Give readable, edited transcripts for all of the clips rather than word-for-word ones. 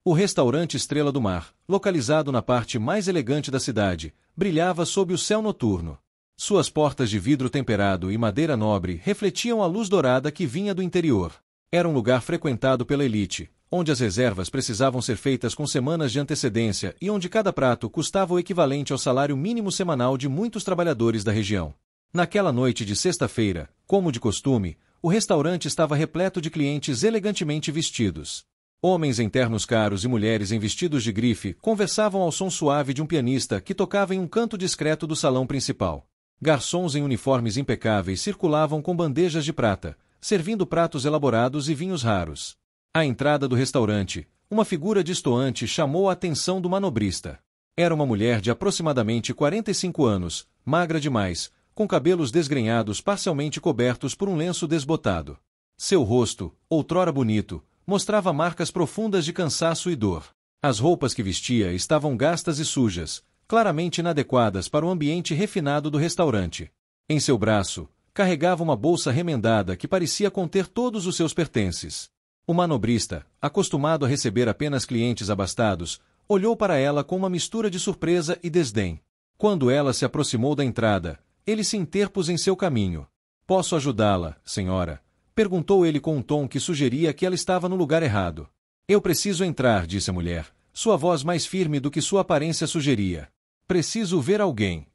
O restaurante Estrela do Mar, localizado na parte mais elegante da cidade, brilhava sob o céu noturno. Suas portas de vidro temperado e madeira nobre refletiam a luz dourada que vinha do interior. Era um lugar frequentado pela elite, onde as reservas precisavam ser feitas com semanas de antecedência e onde cada prato custava o equivalente ao salário mínimo semanal de muitos trabalhadores da região. Naquela noite de sexta-feira, como de costume, o restaurante estava repleto de clientes elegantemente vestidos. Homens em ternos caros e mulheres em vestidos de grife conversavam ao som suave de um pianista que tocava em um canto discreto do salão principal. Garçons em uniformes impecáveis circulavam com bandejas de prata, servindo pratos elaborados e vinhos raros. À entrada do restaurante, uma figura destoante chamou a atenção do manobrista. Era uma mulher de aproximadamente 45 anos, magra demais, com cabelos desgrenhados parcialmente cobertos por um lenço desbotado. Seu rosto, outrora bonito, mostrava marcas profundas de cansaço e dor. As roupas que vestia estavam gastas e sujas, claramente inadequadas para o ambiente refinado do restaurante. Em seu braço, carregava uma bolsa remendada que parecia conter todos os seus pertences. O manobrista, acostumado a receber apenas clientes abastados, olhou para ela com uma mistura de surpresa e desdém. Quando ela se aproximou da entrada, ele se interpôs em seu caminho. "Posso ajudá-la, senhora?" perguntou ele com um tom que sugeria que ela estava no lugar errado. "Eu preciso entrar", disse a mulher, sua voz mais firme do que sua aparência sugeria. "Preciso ver alguém."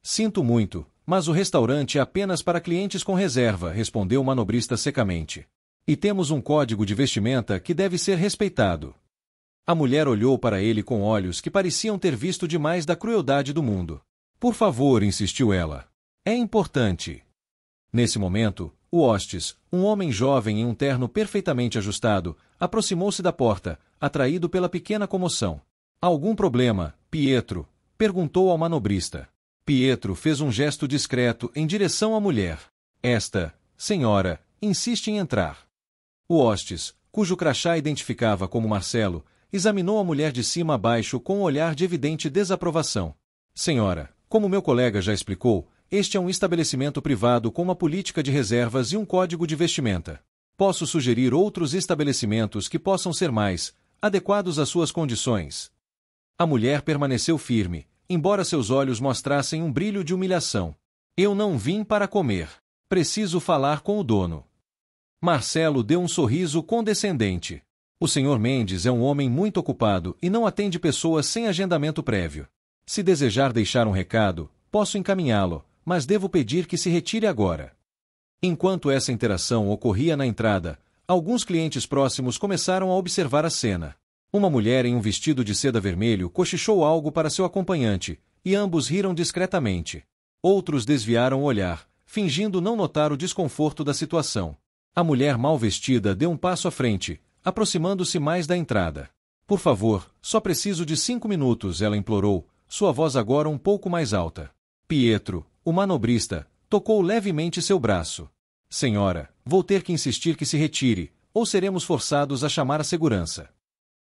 "Sinto muito, mas o restaurante é apenas para clientes com reserva", respondeu o manobrista secamente. "E temos um código de vestimenta que deve ser respeitado." A mulher olhou para ele com olhos que pareciam ter visto demais da crueldade do mundo. "Por favor", insistiu ela. "É importante." Nesse momento, o hostes, um homem jovem em um terno perfeitamente ajustado, aproximou-se da porta, atraído pela pequena comoção. "Algum problema, Pietro?" perguntou ao manobrista. Pietro fez um gesto discreto em direção à mulher. "Esta, senhora, insiste em entrar." O hostes, cujo crachá identificava como Marcelo, examinou a mulher de cima a baixo com um olhar de evidente desaprovação. "Senhora, como meu colega já explicou, este é um estabelecimento privado com uma política de reservas e um código de vestimenta. Posso sugerir outros estabelecimentos que possam ser mais adequados às suas condições." A mulher permaneceu firme, embora seus olhos mostrassem um brilho de humilhação. "Eu não vim para comer. Preciso falar com o dono." Marcelo deu um sorriso condescendente. "O Sr. Mendes é um homem muito ocupado e não atende pessoas sem agendamento prévio. Se desejar deixar um recado, posso encaminhá-lo, mas devo pedir que se retire agora." Enquanto essa interação ocorria na entrada, alguns clientes próximos começaram a observar a cena. Uma mulher em um vestido de seda vermelho cochichou algo para seu acompanhante, e ambos riram discretamente. Outros desviaram o olhar, fingindo não notar o desconforto da situação. A mulher mal vestida deu um passo à frente, aproximando-se mais da entrada. "Por favor, só preciso de 5 minutos", ela implorou, sua voz agora um pouco mais alta. Pietro, o manobrista, tocou levemente seu braço. "Senhora, vou ter que insistir que se retire, ou seremos forçados a chamar a segurança."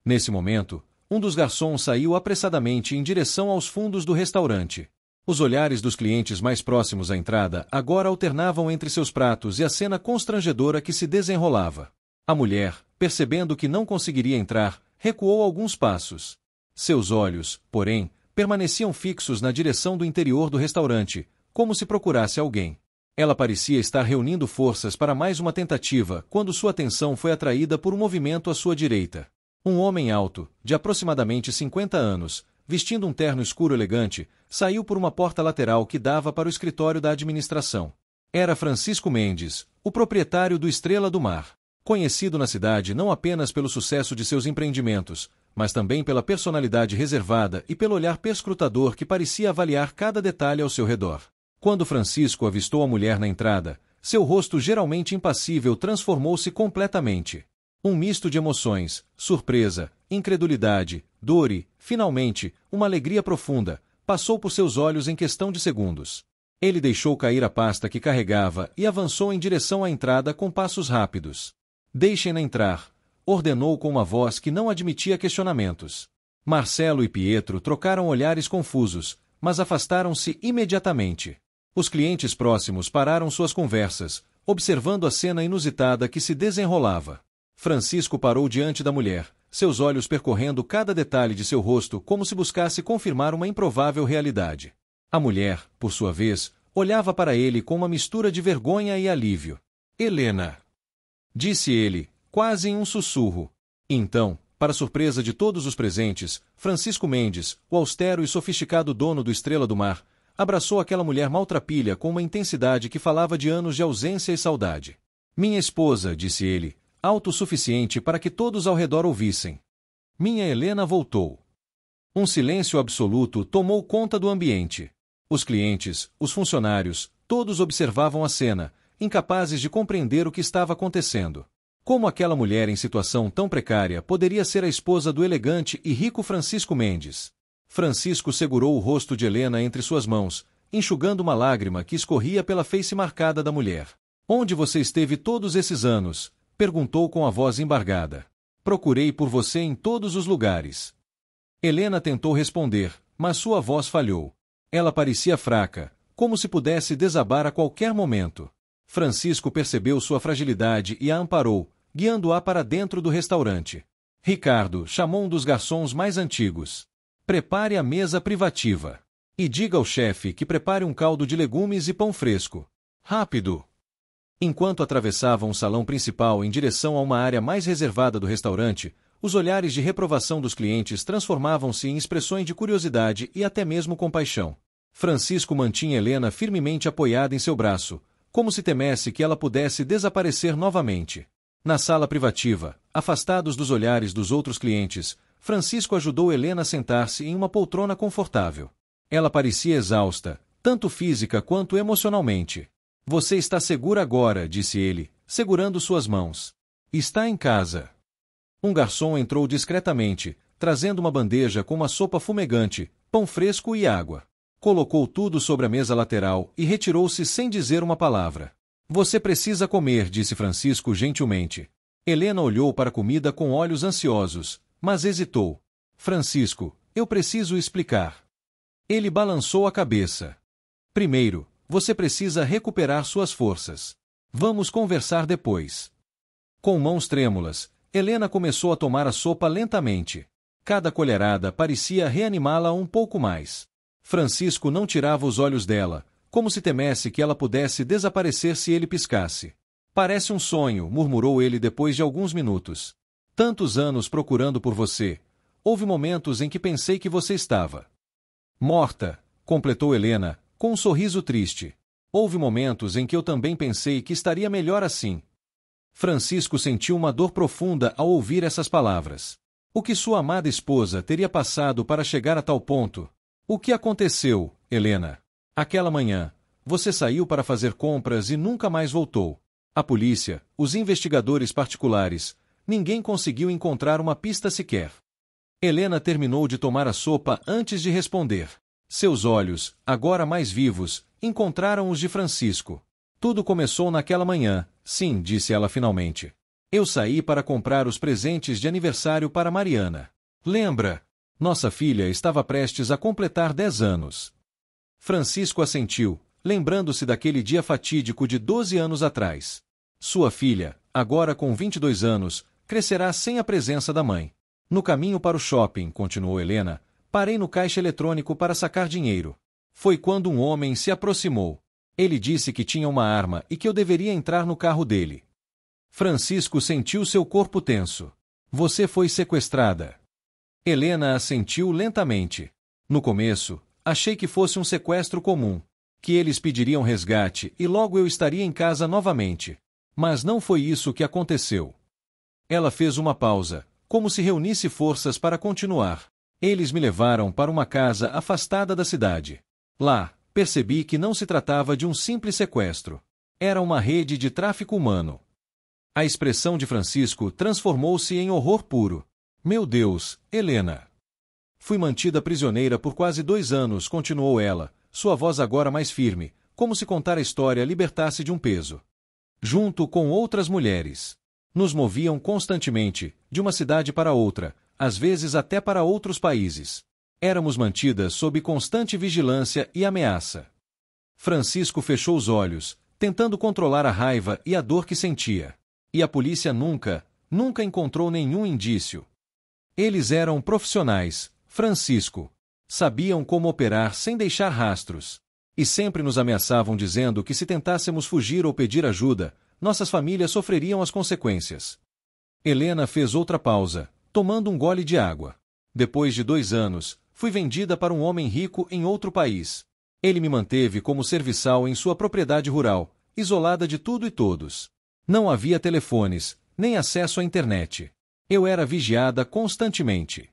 Nesse momento, um dos garçons saiu apressadamente em direção aos fundos do restaurante. Os olhares dos clientes mais próximos à entrada agora alternavam entre seus pratos e a cena constrangedora que se desenrolava. A mulher, percebendo que não conseguiria entrar, recuou alguns passos. Seus olhos, porém, permaneciam fixos na direção do interior do restaurante, como se procurasse alguém. Ela parecia estar reunindo forças para mais uma tentativa quando sua atenção foi atraída por um movimento à sua direita. Um homem alto, de aproximadamente 50 anos, vestindo um terno escuro elegante, saiu por uma porta lateral que dava para o escritório da administração. Era Francisco Mendes, o proprietário do Estrela do Mar. Conhecido na cidade não apenas pelo sucesso de seus empreendimentos, mas também pela personalidade reservada e pelo olhar perscrutador que parecia avaliar cada detalhe ao seu redor. Quando Francisco avistou a mulher na entrada, seu rosto geralmente impassível transformou-se completamente. Um misto de emoções, surpresa, incredulidade, dor e, finalmente, uma alegria profunda, passou por seus olhos em questão de segundos. Ele deixou cair a pasta que carregava e avançou em direção à entrada com passos rápidos. "Deixem-na entrar", ordenou com uma voz que não admitia questionamentos. Marcelo e Pietro trocaram olhares confusos, mas afastaram-se imediatamente. Os clientes próximos pararam suas conversas, observando a cena inusitada que se desenrolava. Francisco parou diante da mulher, seus olhos percorrendo cada detalhe de seu rosto como se buscasse confirmar uma improvável realidade. A mulher, por sua vez, olhava para ele com uma mistura de vergonha e alívio. Helena! Disse ele, quase em um sussurro. Então, para surpresa de todos os presentes, Francisco Mendes, o austero e sofisticado dono do Estrela do Mar, abraçou aquela mulher maltrapilha com uma intensidade que falava de anos de ausência e saudade. Minha esposa, disse ele, alto o suficiente para que todos ao redor ouvissem. Minha Helena voltou. Um silêncio absoluto tomou conta do ambiente. Os clientes, os funcionários, todos observavam a cena, incapazes de compreender o que estava acontecendo. Como aquela mulher em situação tão precária poderia ser a esposa do elegante e rico Francisco Mendes? Francisco segurou o rosto de Helena entre suas mãos, enxugando uma lágrima que escorria pela face marcada da mulher. Onde você esteve todos esses anos? Perguntou com a voz embargada. Procurei por você em todos os lugares. Helena tentou responder, mas sua voz falhou. Ela parecia fraca, como se pudesse desabar a qualquer momento. Francisco percebeu sua fragilidade e a amparou, guiando-a para dentro do restaurante. Ricardo chamou um dos garçons mais antigos. Prepare a mesa privativa. E diga ao chefe que prepare um caldo de legumes e pão fresco. Rápido! Enquanto atravessavam o salão principal em direção a uma área mais reservada do restaurante, os olhares de reprovação dos clientes transformavam-se em expressões de curiosidade e até mesmo compaixão. Francisco mantinha Helena firmemente apoiada em seu braço, como se temesse que ela pudesse desaparecer novamente. Na sala privativa, afastados dos olhares dos outros clientes, Francisco ajudou Helena a sentar-se em uma poltrona confortável. Ela parecia exausta, tanto física quanto emocionalmente. Você está segura agora, disse ele, segurando suas mãos. Está em casa. Um garçom entrou discretamente, trazendo uma bandeja com uma sopa fumegante, pão fresco e água. Colocou tudo sobre a mesa lateral e retirou-se sem dizer uma palavra. Você precisa comer, disse Francisco gentilmente. Helena olhou para a comida com olhos ansiosos, mas hesitou. Francisco, eu preciso explicar. Ele balançou a cabeça. Primeiro, você precisa recuperar suas forças. Vamos conversar depois. Com mãos trêmulas, Helena começou a tomar a sopa lentamente. Cada colherada parecia reanimá-la um pouco mais. Francisco não tirava os olhos dela, como se temesse que ela pudesse desaparecer se ele piscasse. Parece um sonho, murmurou ele depois de alguns minutos. Tantos anos procurando por você. Houve momentos em que pensei que você estava morta, completou Helena, com um sorriso triste. Houve momentos em que eu também pensei que estaria melhor assim. Francisco sentiu uma dor profunda ao ouvir essas palavras. O que sua amada esposa teria passado para chegar a tal ponto? O que aconteceu, Helena? Aquela manhã, você saiu para fazer compras e nunca mais voltou. A polícia, os investigadores particulares, ninguém conseguiu encontrar uma pista sequer. Helena terminou de tomar a sopa antes de responder. Seus olhos, agora mais vivos, encontraram os de Francisco. Tudo começou naquela manhã, sim, disse ela finalmente. Eu saí para comprar os presentes de aniversário para Mariana. Lembra? Nossa filha estava prestes a completar 10 anos. Francisco assentiu, lembrando-se daquele dia fatídico de 12 anos atrás. Sua filha, agora com 22 anos, crescerá sem a presença da mãe. No caminho para o shopping, continuou Helena, parei no caixa eletrônico para sacar dinheiro. Foi quando um homem se aproximou. Ele disse que tinha uma arma e que eu deveria entrar no carro dele. Francisco sentiu seu corpo tenso. Você foi sequestrada. Helena assentiu lentamente. No começo, achei que fosse um sequestro comum, que eles pediriam resgate e logo eu estaria em casa novamente. Mas não foi isso que aconteceu. Ela fez uma pausa, como se reunisse forças para continuar. Eles me levaram para uma casa afastada da cidade. Lá, percebi que não se tratava de um simples sequestro. Era uma rede de tráfico humano. A expressão de Francisco transformou-se em horror puro. Meu Deus, Helena! Fui mantida prisioneira por quase 2 anos, continuou ela, sua voz agora mais firme, como se contar a história libertasse de um peso. Junto com outras mulheres. Nos moviam constantemente, de uma cidade para outra, às vezes até para outros países. Éramos mantidas sob constante vigilância e ameaça. Francisco fechou os olhos, tentando controlar a raiva e a dor que sentia. E a polícia nunca encontrou nenhum indício. Eles eram profissionais, Francisco. Sabiam como operar sem deixar rastros. E sempre nos ameaçavam dizendo que se tentássemos fugir ou pedir ajuda, nossas famílias sofreriam as consequências. Helena fez outra pausa, tomando um gole de água. Depois de 2 anos, fui vendida para um homem rico em outro país. Ele me manteve como serviçal em sua propriedade rural, isolada de tudo e todos. Não havia telefones, nem acesso à internet. Eu era vigiada constantemente.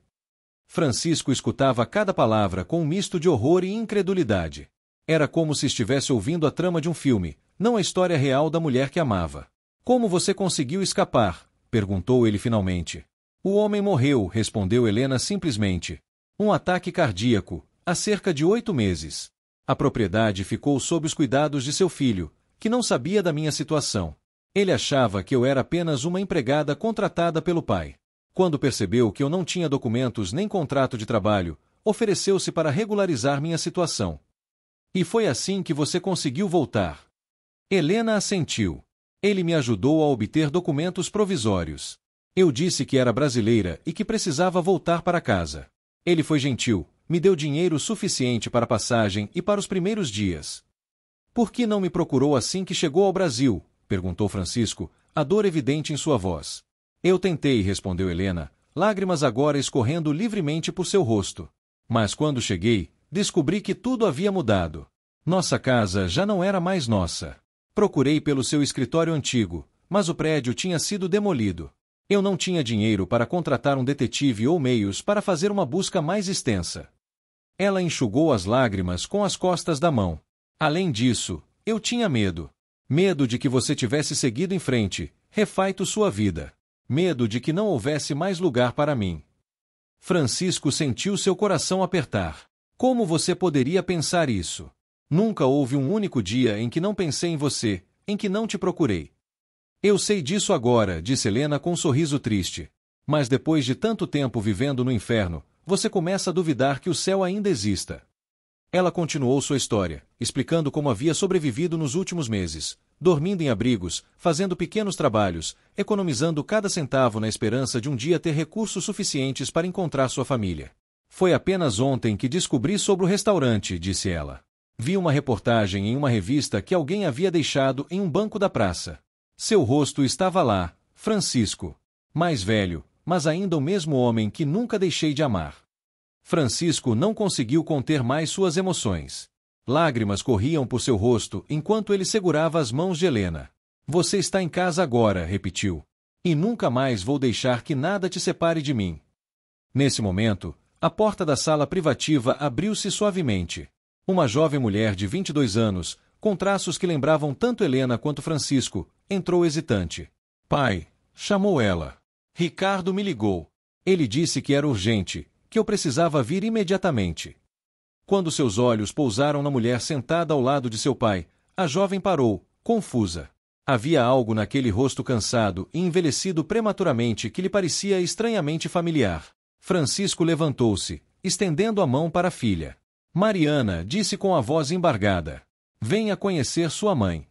Francisco escutava cada palavra com um misto de horror e incredulidade. Era como se estivesse ouvindo a trama de um filme, não a história real da mulher que amava. Como você conseguiu escapar? Perguntou ele finalmente. O homem morreu, respondeu Helena simplesmente. Um ataque cardíaco, há cerca de 8 meses. A propriedade ficou sob os cuidados de seu filho, que não sabia da minha situação. Ele achava que eu era apenas uma empregada contratada pelo pai. Quando percebeu que eu não tinha documentos nem contrato de trabalho, ofereceu-se para regularizar minha situação. E foi assim que você conseguiu voltar. Helena assentiu. Ele me ajudou a obter documentos provisórios. Eu disse que era brasileira e que precisava voltar para casa. Ele foi gentil, me deu dinheiro suficiente para a passagem e para os primeiros dias. Por que não me procurou assim que chegou ao Brasil? Perguntou Francisco, a dor evidente em sua voz. Eu tentei, respondeu Helena, lágrimas agora escorrendo livremente por seu rosto. Mas quando cheguei, descobri que tudo havia mudado. Nossa casa já não era mais nossa. Procurei pelo seu escritório antigo, mas o prédio tinha sido demolido. Eu não tinha dinheiro para contratar um detetive ou meios para fazer uma busca mais extensa. Ela enxugou as lágrimas com as costas da mão. Além disso, eu tinha medo. Medo de que você tivesse seguido em frente, refeito sua vida. Medo de que não houvesse mais lugar para mim. Francisco sentiu seu coração apertar. Como você poderia pensar isso? Nunca houve um único dia em que não pensei em você, em que não te procurei. Eu sei disso agora, disse Helena com um sorriso triste. Mas depois de tanto tempo vivendo no inferno, você começa a duvidar que o céu ainda exista. Ela continuou sua história, explicando como havia sobrevivido nos últimos meses, dormindo em abrigos, fazendo pequenos trabalhos, economizando cada centavo na esperança de um dia ter recursos suficientes para encontrar sua família. Foi apenas ontem que descobri sobre o restaurante, disse ela. Vi uma reportagem em uma revista que alguém havia deixado em um banco da praça. Seu rosto estava lá, Francisco. Mais velho, mas ainda o mesmo homem que nunca deixei de amar. Francisco não conseguiu conter mais suas emoções. Lágrimas corriam por seu rosto enquanto ele segurava as mãos de Helena. Você está em casa agora, repetiu. E nunca mais vou deixar que nada te separe de mim. Nesse momento, a porta da sala privativa abriu-se suavemente. Uma jovem mulher de 22 anos, com traços que lembravam tanto Helena quanto Francisco, entrou hesitante. Pai, chamou ela. Ricardo me ligou. Ele disse que era urgente, que eu precisava vir imediatamente. Quando seus olhos pousaram na mulher sentada ao lado de seu pai, a jovem parou, confusa. Havia algo naquele rosto cansado e envelhecido prematuramente que lhe parecia estranhamente familiar. Francisco levantou-se, estendendo a mão para a filha. Mariana, disse com a voz embargada. Venha conhecer sua mãe.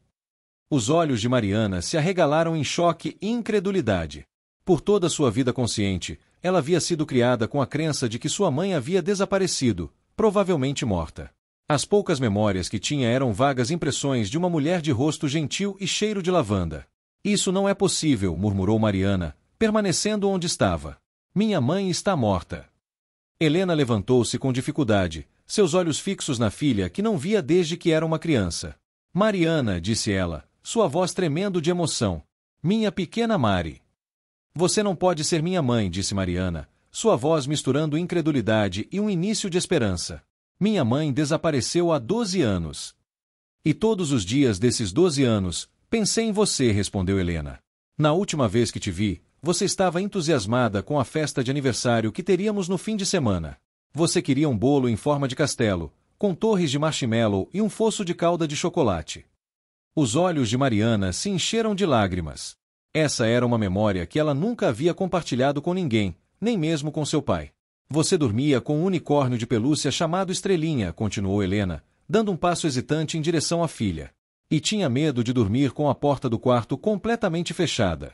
Os olhos de Mariana se arregalaram em choque e incredulidade. Por toda sua vida consciente, ela havia sido criada com a crença de que sua mãe havia desaparecido, provavelmente morta. As poucas memórias que tinha eram vagas impressões de uma mulher de rosto gentil e cheiro de lavanda. Isso não é possível, murmurou Mariana, permanecendo onde estava. Minha mãe está morta. Helena levantou-se com dificuldade, seus olhos fixos na filha que não via desde que era uma criança. Mariana, disse ela, sua voz tremendo de emoção. Minha pequena Mari. Você não pode ser minha mãe, disse Mariana, sua voz misturando incredulidade e um início de esperança. Minha mãe desapareceu há 12 anos. E todos os dias desses 12 anos, pensei em você, respondeu Helena. Na última vez que te vi, você estava entusiasmada com a festa de aniversário que teríamos no fim de semana. Você queria um bolo em forma de castelo, com torres de marshmallow e um fosso de calda de chocolate. Os olhos de Mariana se encheram de lágrimas. Essa era uma memória que ela nunca havia compartilhado com ninguém, nem mesmo com seu pai. Você dormia com um unicórnio de pelúcia chamado Estrelinha, continuou Helena, dando um passo hesitante em direção à filha. E tinha medo de dormir com a porta do quarto completamente fechada.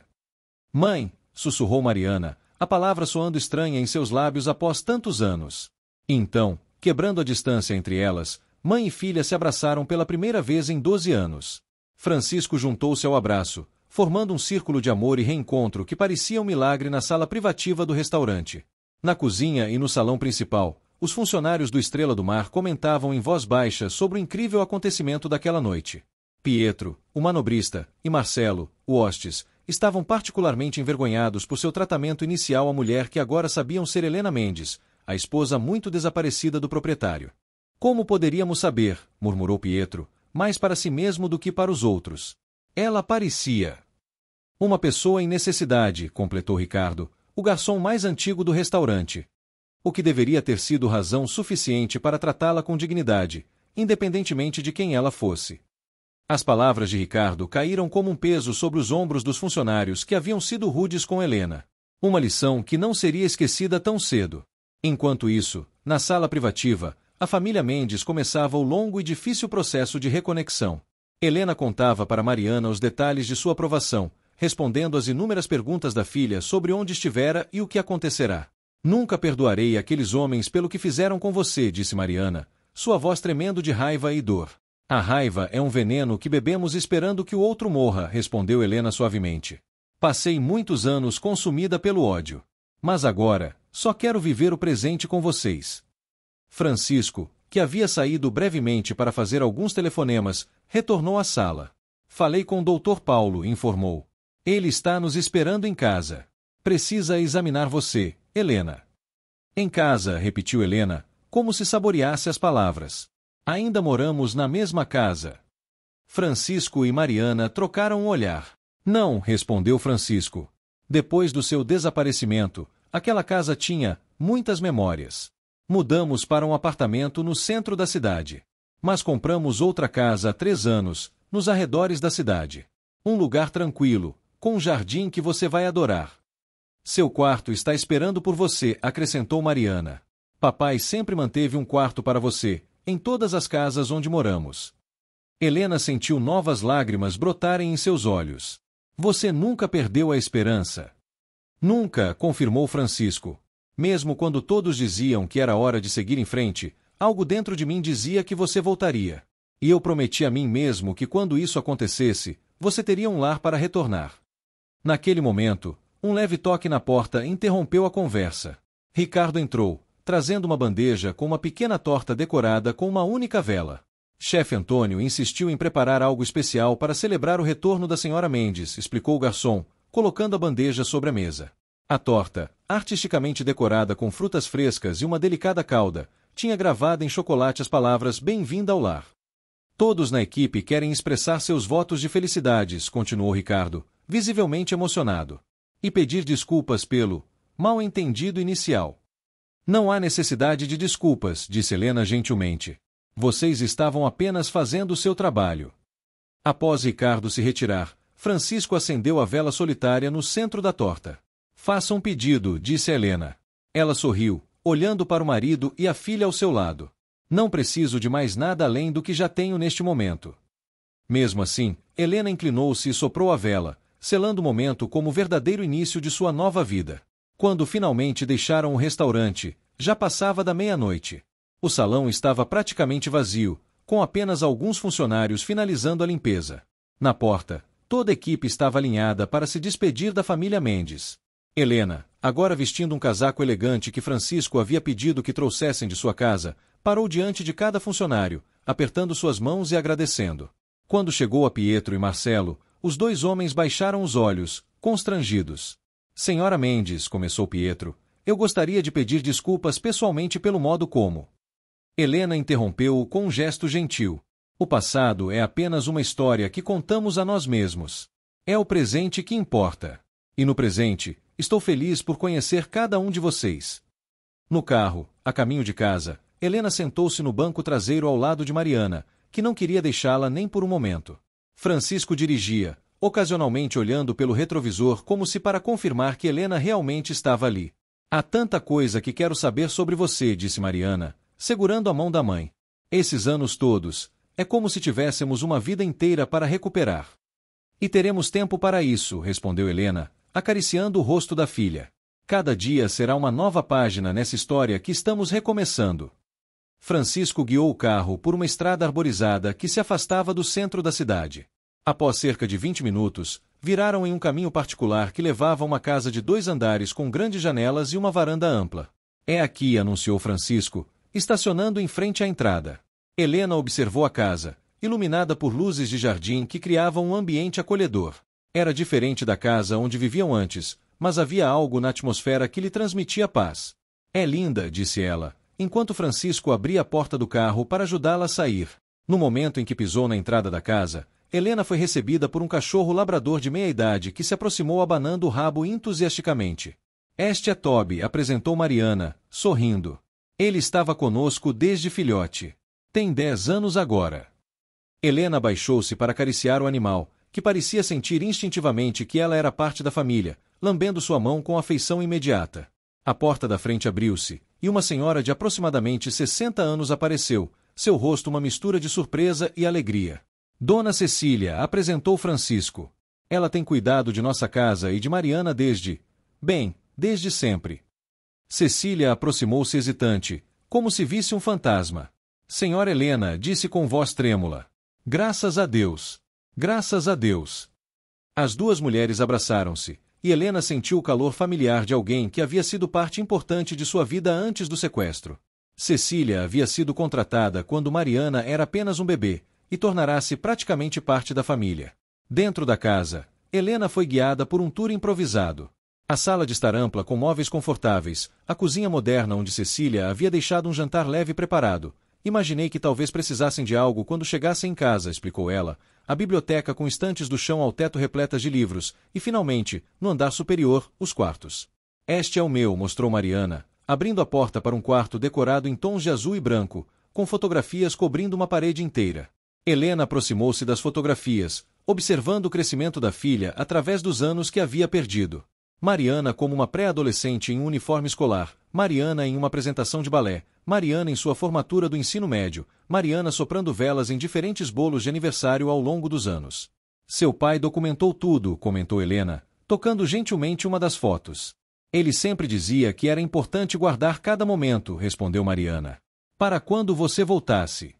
Mãe, sussurrou Mariana, a palavra soando estranha em seus lábios após tantos anos. E então, quebrando a distância entre elas, mãe e filha se abraçaram pela primeira vez em 12 anos. Francisco juntou-se ao abraço, formando um círculo de amor e reencontro que parecia um milagre na sala privativa do restaurante. Na cozinha e no salão principal, os funcionários do Estrela do Mar comentavam em voz baixa sobre o incrível acontecimento daquela noite. Pietro, o manobrista, e Marcelo, o hostes, estavam particularmente envergonhados por seu tratamento inicial à mulher que agora sabiam ser Helena Mendes, a esposa muito desaparecida do proprietário. Como poderíamos saber, murmurou Pietro, mais para si mesmo do que para os outros. Ela parecia uma pessoa em necessidade, completou Ricardo, o garçom mais antigo do restaurante. O que deveria ter sido razão suficiente para tratá-la com dignidade, independentemente de quem ela fosse. As palavras de Ricardo caíram como um peso sobre os ombros dos funcionários que haviam sido rudes com Helena. Uma lição que não seria esquecida tão cedo. Enquanto isso, na sala privativa, a família Mendes começava o longo e difícil processo de reconexão. Helena contava para Mariana os detalhes de sua aprovação, respondendo às inúmeras perguntas da filha sobre onde estivera e o que acontecerá. Nunca perdoarei aqueles homens pelo que fizeram com você, disse Mariana, sua voz tremendo de raiva e dor. A raiva é um veneno que bebemos esperando que o outro morra, respondeu Helena suavemente. Passei muitos anos consumida pelo ódio. Mas agora, só quero viver o presente com vocês. Francisco, que havia saído brevemente para fazer alguns telefonemas, retornou à sala. Falei com o Dr. Paulo, informou. Ele está nos esperando em casa. Precisa examinar você, Helena. Em casa, repetiu Helena, como se saboreasse as palavras. Ainda moramos na mesma casa. Francisco e Mariana trocaram um olhar. Não, respondeu Francisco. Depois do seu desaparecimento, aquela casa tinha muitas memórias. Mudamos para um apartamento no centro da cidade. Mas compramos outra casa há 3 anos, nos arredores da cidade. Um lugar tranquilo, com um jardim que você vai adorar. Seu quarto está esperando por você, acrescentou Mariana. Papai sempre manteve um quarto para você, em todas as casas onde moramos. Helena sentiu novas lágrimas brotarem em seus olhos. Você nunca perdeu a esperança. Nunca, confirmou Francisco. Mesmo quando todos diziam que era hora de seguir em frente, algo dentro de mim dizia que você voltaria. E eu prometi a mim mesmo que quando isso acontecesse, você teria um lar para retornar. Naquele momento, um leve toque na porta interrompeu a conversa. Ricardo entrou, trazendo uma bandeja com uma pequena torta decorada com uma única vela. Chefe Antônio insistiu em preparar algo especial para celebrar o retorno da senhora Mendes, explicou o garçom, colocando a bandeja sobre a mesa. A torta, artisticamente decorada com frutas frescas e uma delicada calda, tinha gravada em chocolate as palavras "Bem-vinda ao lar". Todos na equipe querem expressar seus votos de felicidades, continuou Ricardo, visivelmente emocionado. E pedir desculpas pelo mal-entendido inicial. Não há necessidade de desculpas, disse Helena gentilmente. Vocês estavam apenas fazendo o seu trabalho. Após Ricardo se retirar, Francisco acendeu a vela solitária no centro da torta. Faça um pedido, disse Helena. Ela sorriu, olhando para o marido e a filha ao seu lado. Não preciso de mais nada além do que já tenho neste momento. Mesmo assim, Helena inclinou-se e soprou a vela, selando o momento como o verdadeiro início de sua nova vida. Quando finalmente deixaram o restaurante, já passava da meia-noite. O salão estava praticamente vazio, com apenas alguns funcionários finalizando a limpeza. Na porta, toda a equipe estava alinhada para se despedir da família Mendes. Helena, agora vestindo um casaco elegante que Francisco havia pedido que trouxessem de sua casa, parou diante de cada funcionário, apertando suas mãos e agradecendo. Quando chegou a Pietro e Marcelo, os 2 homens baixaram os olhos, constrangidos. Senhora Mendes, começou Pietro, eu gostaria de pedir desculpas pessoalmente pelo modo como. Helena interrompeu-o com um gesto gentil. O passado é apenas uma história que contamos a nós mesmos. É o presente que importa. E no presente, estou feliz por conhecer cada um de vocês. No carro, a caminho de casa, Helena sentou-se no banco traseiro ao lado de Mariana, que não queria deixá-la nem por um momento. Francisco dirigia, ocasionalmente olhando pelo retrovisor como se para confirmar que Helena realmente estava ali. Há tanta coisa que quero saber sobre você, disse Mariana, segurando a mão da mãe. Esses anos todos, é como se tivéssemos uma vida inteira para recuperar. E teremos tempo para isso, respondeu Helena, acariciando o rosto da filha. Cada dia será uma nova página nessa história que estamos recomeçando. Francisco guiou o carro por uma estrada arborizada que se afastava do centro da cidade. Após cerca de 20 minutos, viraram em um caminho particular que levava a uma casa de 2 andares com grandes janelas e uma varanda ampla. É aqui, anunciou Francisco, estacionando em frente à entrada. Helena observou a casa, iluminada por luzes de jardim que criavam um ambiente acolhedor. Era diferente da casa onde viviam antes, mas havia algo na atmosfera que lhe transmitia paz. É linda, disse ela, enquanto Francisco abria a porta do carro para ajudá-la a sair. No momento em que pisou na entrada da casa, Helena foi recebida por um cachorro labrador de meia-idade que se aproximou abanando o rabo entusiasticamente. Este é Toby, apresentou Mariana, sorrindo. Ele estava conosco desde filhote. Tem 10 anos agora. Helena abaixou-se para acariciar o animal, que parecia sentir instintivamente que ela era parte da família, lambendo sua mão com afeição imediata. A porta da frente abriu-se, e uma senhora de aproximadamente 60 anos apareceu, seu rosto uma mistura de surpresa e alegria. Dona Cecília, apresentou Francisco. Ela tem cuidado de nossa casa e de Mariana desde sempre. Cecília aproximou-se hesitante, como se visse um fantasma. Senhora Helena, disse com voz trêmula. Graças a Deus. Graças a Deus. As duas mulheres abraçaram-se, e Helena sentiu o calor familiar de alguém que havia sido parte importante de sua vida antes do sequestro. Cecília havia sido contratada quando Mariana era apenas um bebê, e tornará-se praticamente parte da família. Dentro da casa, Helena foi guiada por um tour improvisado. A sala de estar ampla com móveis confortáveis, a cozinha moderna onde Cecília havia deixado um jantar leve preparado. Imaginei que talvez precisassem de algo quando chegassem em casa, explicou ela. A biblioteca com estantes do chão ao teto repletas de livros, e finalmente, no andar superior, os quartos. Este é o meu, mostrou Mariana, abrindo a porta para um quarto decorado em tons de azul e branco, com fotografias cobrindo uma parede inteira. Helena aproximou-se das fotografias, observando o crescimento da filha através dos anos que havia perdido. Mariana como uma pré-adolescente em um uniforme escolar, Mariana em uma apresentação de balé, Mariana em sua formatura do ensino médio, Mariana soprando velas em diferentes bolos de aniversário ao longo dos anos. Seu pai documentou tudo, comentou Helena, tocando gentilmente uma das fotos. Ele sempre dizia que era importante guardar cada momento, respondeu Mariana. Para quando você voltasse.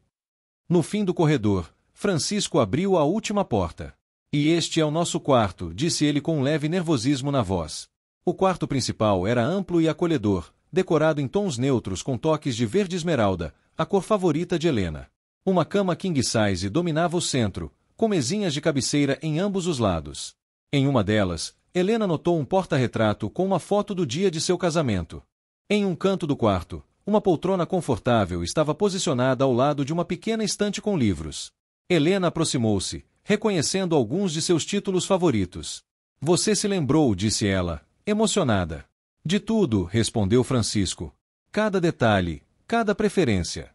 No fim do corredor, Francisco abriu a última porta. E este é o nosso quarto, disse ele com um leve nervosismo na voz. O quarto principal era amplo e acolhedor, decorado em tons neutros com toques de verde esmeralda, a cor favorita de Helena. Uma cama king size dominava o centro, com mesinhas de cabeceira em ambos os lados. Em uma delas, Helena notou um porta-retrato com uma foto do dia de seu casamento. Em um canto do quarto, uma poltrona confortável estava posicionada ao lado de uma pequena estante com livros. Helena aproximou-se, reconhecendo alguns de seus títulos favoritos. Você se lembrou, disse ela, emocionada. De tudo, respondeu Francisco. Cada detalhe, cada preferência.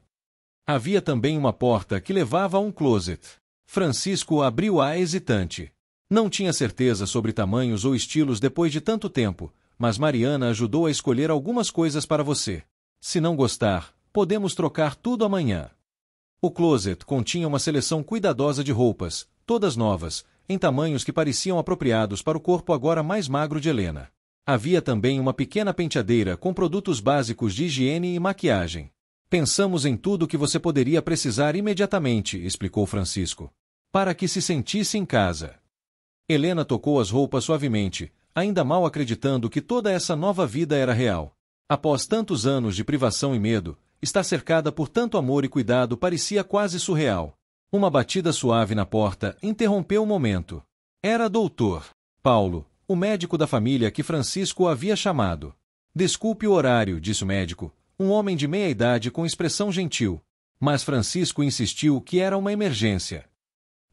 Havia também uma porta que levava a um closet. Francisco abriu-a hesitante. Não tinha certeza sobre tamanhos ou estilos depois de tanto tempo, mas Mariana ajudou a escolher algumas coisas para você. Se não gostar, podemos trocar tudo amanhã. O closet continha uma seleção cuidadosa de roupas, todas novas, em tamanhos que pareciam apropriados para o corpo agora mais magro de Helena. Havia também uma pequena penteadeira com produtos básicos de higiene e maquiagem. Pensamos em tudo que você poderia precisar imediatamente, explicou Francisco. Para que se sentisse em casa. Helena tocou as roupas suavemente, ainda mal acreditando que toda essa nova vida era real. Após tantos anos de privação e medo, estar cercada por tanto amor e cuidado parecia quase surreal. Uma batida suave na porta interrompeu o momento. Era Dr. Paulo, o médico da família que Francisco havia chamado. Desculpe o horário, disse o médico, um homem de meia idade com expressão gentil. Mas Francisco insistiu que era uma emergência.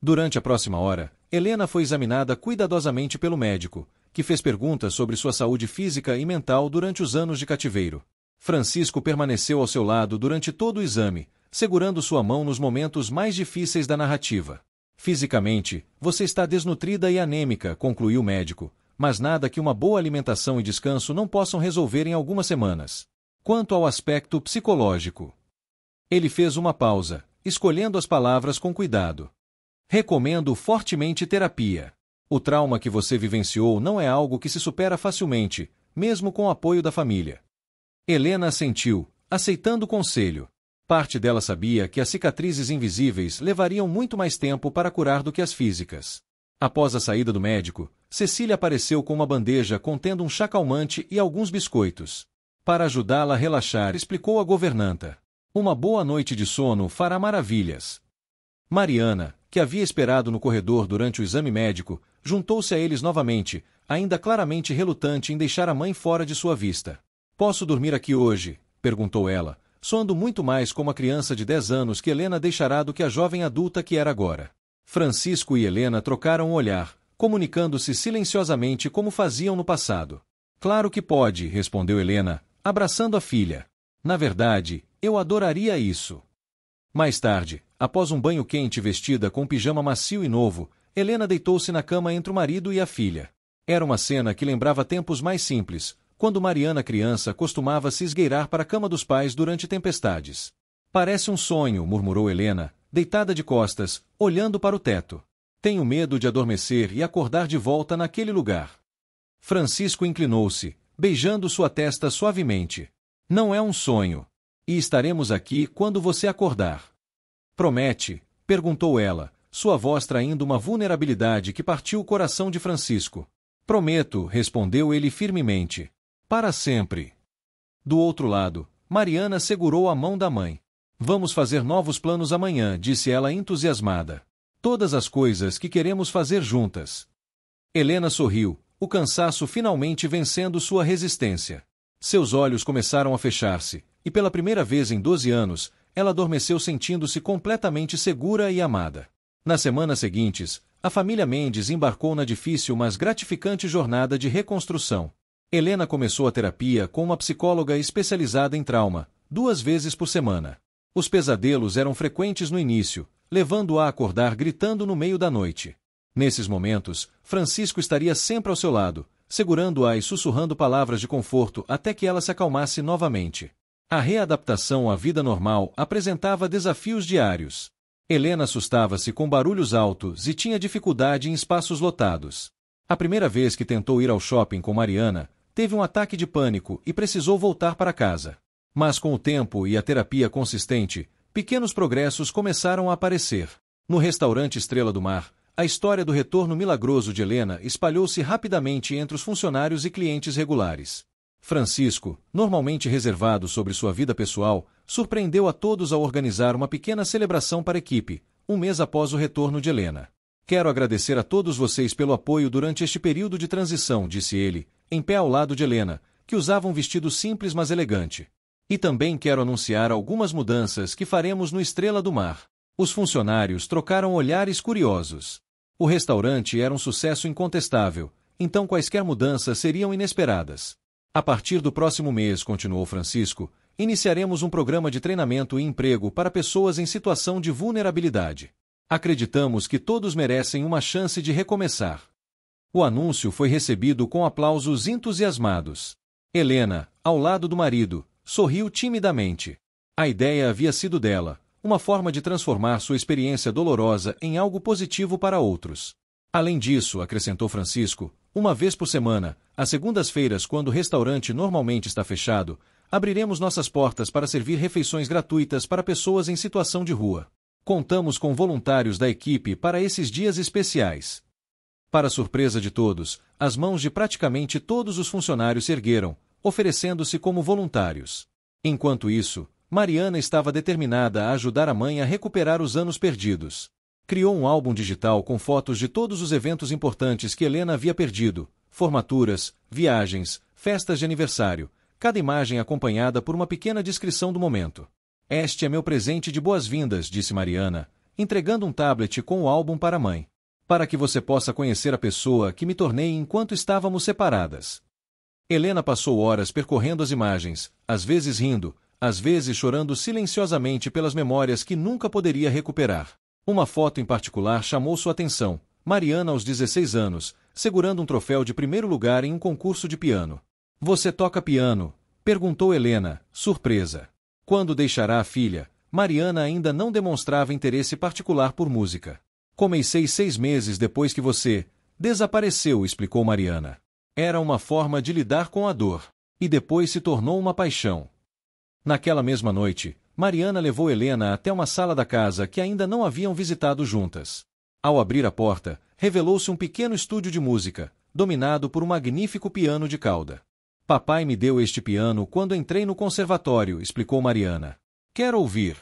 Durante a próxima hora, Helena foi examinada cuidadosamente pelo médico, que fez perguntas sobre sua saúde física e mental durante os anos de cativeiro. Francisco permaneceu ao seu lado durante todo o exame, segurando sua mão nos momentos mais difíceis da narrativa. Fisicamente, você está desnutrida e anêmica, concluiu o médico, mas nada que uma boa alimentação e descanso não possam resolver em algumas semanas. Quanto ao aspecto psicológico. Ele fez uma pausa, escolhendo as palavras com cuidado. Recomendo fortemente terapia. O trauma que você vivenciou não é algo que se supera facilmente, mesmo com o apoio da família. Helena assentiu, aceitando o conselho. Parte dela sabia que as cicatrizes invisíveis levariam muito mais tempo para curar do que as físicas. Após a saída do médico, Cecília apareceu com uma bandeja contendo um chá calmante e alguns biscoitos. Para ajudá-la a relaxar, explicou a governanta. Uma boa noite de sono fará maravilhas. Mariana, que havia esperado no corredor durante o exame médico, juntou-se a eles novamente, ainda claramente relutante em deixar a mãe fora de sua vista. Posso dormir aqui hoje? Perguntou ela, soando muito mais como a criança de 10 anos que Helena deixara do que a jovem adulta que era agora. Francisco e Helena trocaram um olhar, comunicando-se silenciosamente como faziam no passado. Claro que pode, respondeu Helena, abraçando a filha. Na verdade, eu adoraria isso. Mais tarde, após um banho quente vestida com um pijama macio e novo, Helena deitou-se na cama entre o marido e a filha. Era uma cena que lembrava tempos mais simples, quando Mariana criança costumava se esgueirar para a cama dos pais durante tempestades. Parece um sonho, murmurou Helena, deitada de costas, olhando para o teto. Tenho medo de adormecer e acordar de volta naquele lugar. Francisco inclinou-se, beijando sua testa suavemente. Não é um sonho. E estaremos aqui quando você acordar. Promete? Perguntou ela, sua voz traindo uma vulnerabilidade que partiu o coração de Francisco. Prometo, respondeu ele firmemente. Para sempre. Do outro lado, Mariana segurou a mão da mãe. Vamos fazer novos planos amanhã, disse ela entusiasmada. Todas as coisas que queremos fazer juntas. Helena sorriu, o cansaço finalmente vencendo sua resistência. Seus olhos começaram a fechar-se, e pela primeira vez em 12 anos, ela adormeceu sentindo-se completamente segura e amada. Nas semanas seguintes, a família Mendes embarcou na difícil mas gratificante jornada de reconstrução. Helena começou a terapia com uma psicóloga especializada em trauma, 2 vezes por semana. Os pesadelos eram frequentes no início, levando-a a acordar gritando no meio da noite. Nesses momentos, Francisco estaria sempre ao seu lado, segurando-a e sussurrando palavras de conforto até que ela se acalmasse novamente. A readaptação à vida normal apresentava desafios diários. Helena assustava-se com barulhos altos e tinha dificuldade em espaços lotados. A primeira vez que tentou ir ao shopping com Mariana, teve um ataque de pânico e precisou voltar para casa. Mas com o tempo e a terapia consistente, pequenos progressos começaram a aparecer. No restaurante Estrela do Mar, a história do retorno milagroso de Helena espalhou-se rapidamente entre os funcionários e clientes regulares. Francisco, normalmente reservado sobre sua vida pessoal, surpreendeu a todos ao organizar uma pequena celebração para a equipe, um mês após o retorno de Helena. Quero agradecer a todos vocês pelo apoio durante este período de transição, disse ele, em pé ao lado de Helena, que usava um vestido simples mas elegante. E também quero anunciar algumas mudanças que faremos no Estrela do Mar. Os funcionários trocaram olhares curiosos. O restaurante era um sucesso incontestável, então quaisquer mudanças seriam inesperadas. A partir do próximo mês, continuou Francisco, iniciaremos um programa de treinamento e emprego para pessoas em situação de vulnerabilidade. Acreditamos que todos merecem uma chance de recomeçar. O anúncio foi recebido com aplausos entusiasmados. Helena, ao lado do marido, sorriu timidamente. A ideia havia sido dela, uma forma de transformar sua experiência dolorosa em algo positivo para outros. Além disso, acrescentou Francisco, uma vez por semana, às segundas-feiras, quando o restaurante normalmente está fechado, abriremos nossas portas para servir refeições gratuitas para pessoas em situação de rua. Contamos com voluntários da equipe para esses dias especiais. Para surpresa de todos, as mãos de praticamente todos os funcionários se ergueram, oferecendo-se como voluntários. Enquanto isso, Mariana estava determinada a ajudar a mãe a recuperar os anos perdidos. Criou um álbum digital com fotos de todos os eventos importantes que Helena havia perdido, formaturas, viagens, festas de aniversário, cada imagem acompanhada por uma pequena descrição do momento. Este é meu presente de boas-vindas, disse Mariana, entregando um tablet com o álbum para a mãe. Para que você possa conhecer a pessoa que me tornei enquanto estávamos separadas. Helena passou horas percorrendo as imagens, às vezes rindo, às vezes chorando silenciosamente pelas memórias que nunca poderia recuperar. Uma foto em particular chamou sua atenção, Mariana aos 16 anos, segurando um troféu de primeiro lugar em um concurso de piano. Você toca piano? Perguntou Helena, surpresa. Quando deixará a filha, Mariana ainda não demonstrava interesse particular por música. Comecei 6 meses depois que você desapareceu, explicou Mariana. Era uma forma de lidar com a dor. E depois se tornou uma paixão. Naquela mesma noite, Mariana levou Helena até uma sala da casa que ainda não haviam visitado juntas. Ao abrir a porta, revelou-se um pequeno estúdio de música, dominado por um magnífico piano de cauda. Papai me deu este piano quando entrei no conservatório, explicou Mariana. Quero ouvir.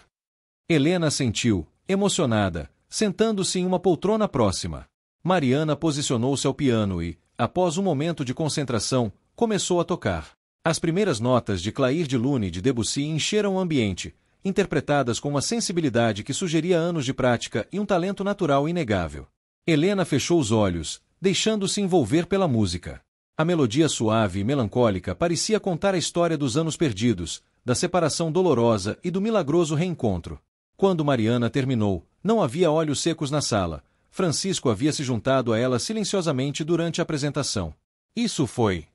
Helena assentiu, emocionada, sentando-se em uma poltrona próxima. Mariana posicionou-se ao piano e, após um momento de concentração, começou a tocar. As primeiras notas de Clair de Lune de Debussy encheram o ambiente, interpretadas com uma sensibilidade que sugeria anos de prática e um talento natural inegável. Helena fechou os olhos, deixando-se envolver pela música. A melodia suave e melancólica parecia contar a história dos anos perdidos, da separação dolorosa e do milagroso reencontro. Quando Mariana terminou, não havia olhos secos na sala. Francisco havia se juntado a ela silenciosamente durante a apresentação. Isso foi.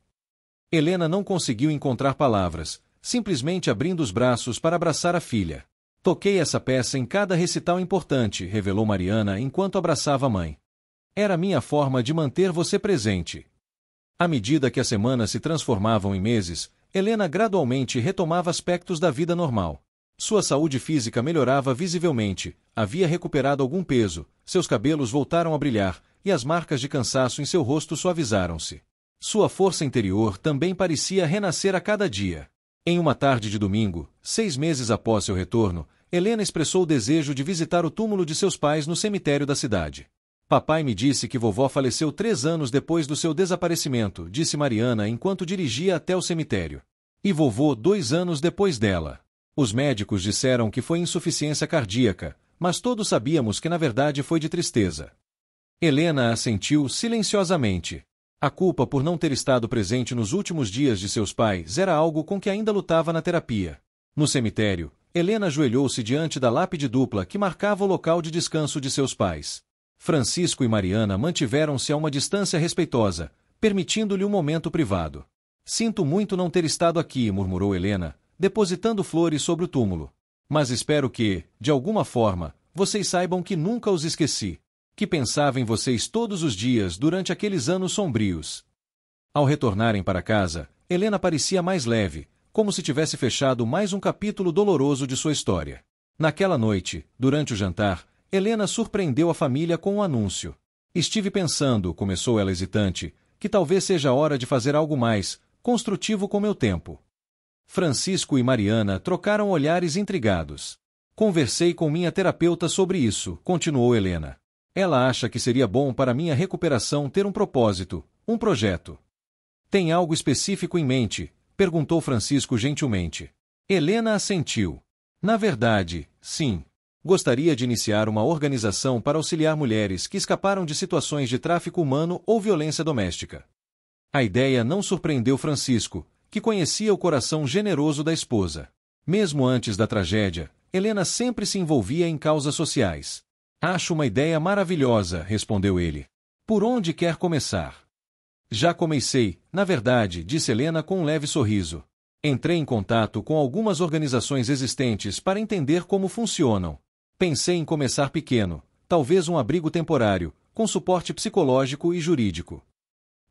Helena não conseguiu encontrar palavras, simplesmente abrindo os braços para abraçar a filha. Toquei essa peça em cada recital importante, revelou Mariana enquanto abraçava a mãe. Era minha forma de manter você presente. À medida que as semanas se transformavam em meses, Helena gradualmente retomava aspectos da vida normal. Sua saúde física melhorava visivelmente, havia recuperado algum peso, seus cabelos voltaram a brilhar, e as marcas de cansaço em seu rosto suavizaram-se. Sua força interior também parecia renascer a cada dia. Em uma tarde de domingo, 6 meses após seu retorno, Helena expressou o desejo de visitar o túmulo de seus pais no cemitério da cidade. Papai me disse que vovó faleceu 3 anos depois do seu desaparecimento, disse Mariana enquanto dirigia até o cemitério. E vovô 2 anos depois dela. Os médicos disseram que foi insuficiência cardíaca, mas todos sabíamos que na verdade foi de tristeza. Helena assentiu silenciosamente. A culpa por não ter estado presente nos últimos dias de seus pais era algo com que ainda lutava na terapia. No cemitério, Helena ajoelhou-se diante da lápide dupla que marcava o local de descanso de seus pais. Francisco e Mariana mantiveram-se a uma distância respeitosa, permitindo-lhe um momento privado. Sinto muito não ter estado aqui, murmurou Helena, depositando flores sobre o túmulo. Mas espero que, de alguma forma, vocês saibam que nunca os esqueci. Que pensava em vocês todos os dias durante aqueles anos sombrios. Ao retornarem para casa, Helena parecia mais leve, como se tivesse fechado mais um capítulo doloroso de sua história. Naquela noite, durante o jantar, Helena surpreendeu a família com um anúncio. Estive pensando, começou ela hesitante, que talvez seja a hora de fazer algo mais construtivo com meu tempo. Francisco e Mariana trocaram olhares intrigados. Conversei com minha terapeuta sobre isso, continuou Helena. Ela acha que seria bom para minha recuperação ter um propósito, um projeto. Tem algo específico em mente? Perguntou Francisco gentilmente. Helena assentiu. Na verdade, sim. Gostaria de iniciar uma organização para auxiliar mulheres que escaparam de situações de tráfico humano ou violência doméstica. A ideia não surpreendeu Francisco, que conhecia o coração generoso da esposa. Mesmo antes da tragédia, Helena sempre se envolvia em causas sociais. Acho uma ideia maravilhosa, respondeu ele. Por onde quer começar? Já comecei, na verdade, disse Helena com um leve sorriso. Entrei em contato com algumas organizações existentes para entender como funcionam. Pensei em começar pequeno, talvez um abrigo temporário, com suporte psicológico e jurídico.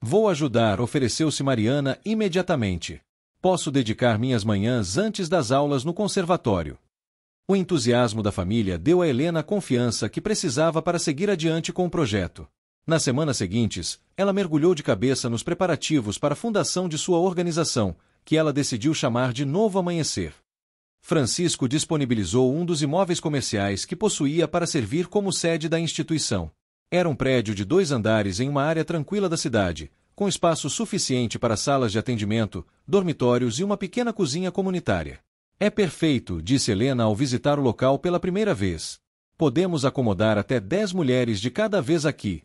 Vou ajudar, ofereceu-se Mariana imediatamente. Posso dedicar minhas manhãs antes das aulas no conservatório. O entusiasmo da família deu a Helena a confiança que precisava para seguir adiante com o projeto. Nas semanas seguintes, ela mergulhou de cabeça nos preparativos para a fundação de sua organização, que ela decidiu chamar de Novo Amanhecer. Francisco disponibilizou um dos imóveis comerciais que possuía para servir como sede da instituição. Era um prédio de 2 andares em uma área tranquila da cidade, com espaço suficiente para salas de atendimento, dormitórios e uma pequena cozinha comunitária. É perfeito, disse Helena ao visitar o local pela primeira vez. Podemos acomodar até 10 mulheres de cada vez aqui.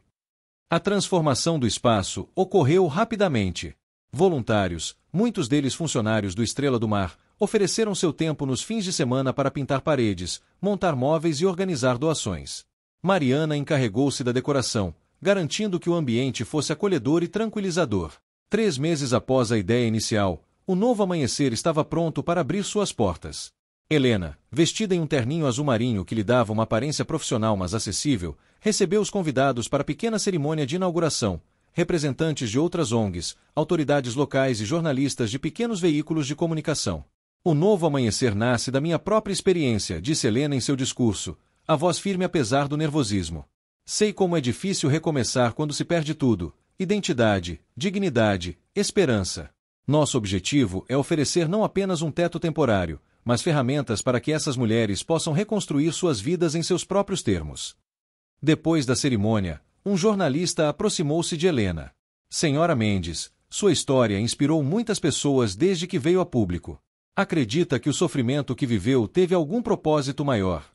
A transformação do espaço ocorreu rapidamente. Voluntários, muitos deles funcionários do Estrela do Mar, ofereceram seu tempo nos fins de semana para pintar paredes, montar móveis e organizar doações. Mariana encarregou-se da decoração, garantindo que o ambiente fosse acolhedor e tranquilizador. 3 meses após a ideia inicial, o Novo Amanhecer estava pronto para abrir suas portas. Helena, vestida em um terninho azul marinho que lhe dava uma aparência profissional mas acessível, recebeu os convidados para a pequena cerimônia de inauguração, representantes de outras ONGs, autoridades locais e jornalistas de pequenos veículos de comunicação. O novo amanhecer nasce da minha própria experiência, disse Helena em seu discurso, a voz firme apesar do nervosismo. Sei como é difícil recomeçar quando se perde tudo: identidade, dignidade, esperança. Nosso objetivo é oferecer não apenas um teto temporário, mas ferramentas para que essas mulheres possam reconstruir suas vidas em seus próprios termos. Depois da cerimônia, um jornalista aproximou-se de Helena. Senhora Mendes, sua história inspirou muitas pessoas desde que veio a público. Acredita que o sofrimento que viveu teve algum propósito maior?